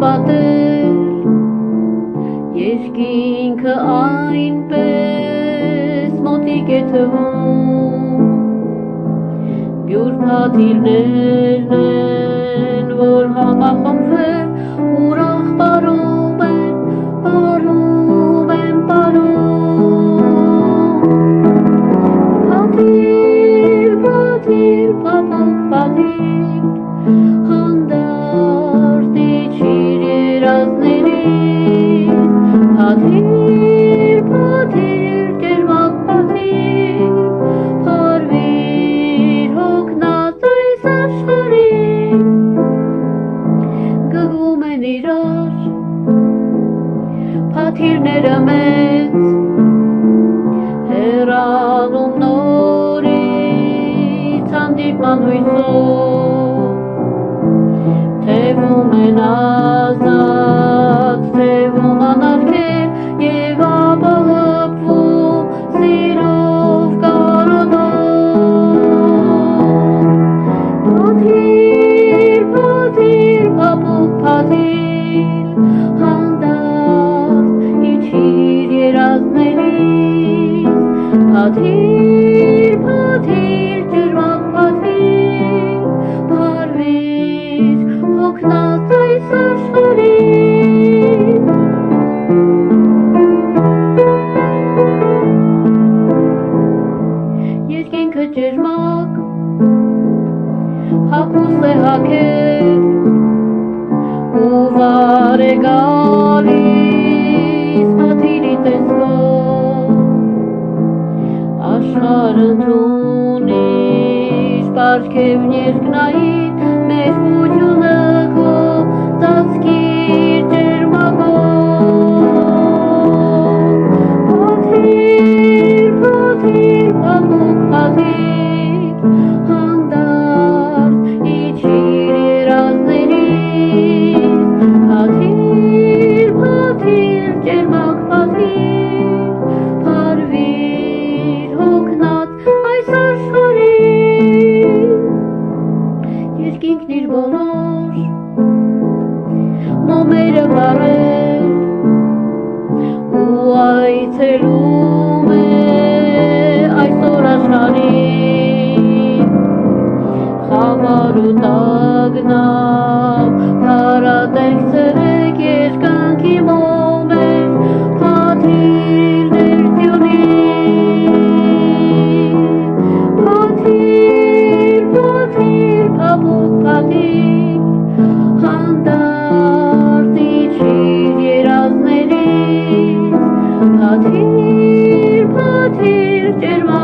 պատել, երկինքը այնպես մոտիկ է թվում, յուր պատիլներն են, որ համախմբվել ուրախ պարում են, պարում են, պարում։ Պատիլ, պատիլ, պապուկ պատիլ, հանդարտ իջիր երազներից, պատիլ, պատիլ, ջերմակ պատիլ, փարվիր հոգնած այս աշխարհին, գգում են իրար պատիլները մեծ, հեռանում նորից հանդիպման հույսով, թևում են ազատ, թևում անարգել և ապահովում սիրով կարոտով։ Պատիլ, պատիլ, պապուկ պատիլ, հանդարտ իջիր երազներից, պատիլ, պատիլ, ջերմակ պատիլ, փարվիր հոգնած այս աշխարհին։ Երկինքը ջերմակ, հագուստ է հագել, ու վար է գալիս պատիլի տեսքով, աշխարհ ընդունիր պարգև երկնային, մեր հույությունը քո ծածկիր ջերմակով։ Պատիլ, պատիլ, պապուկ պատիլ, հանդարտ իջիր երազներից, պատիլ, պատիլ, ջերմակ պատիլ, փարվիր հոգնած այս աշխարհին։ Երկինքն իր բոլոր մոմերը վառել, ու այցելում է այսօր աշխարհին, խավար ու տագնապ, փարատենք ցերեկ երկնքի մոմեր, պատիլներ ձյունի։ Պատիլ, պատիլ, պապուկ պատիլ, հանդարտ իջիր երազներից, պատիլ, պատիլ, ջերմակ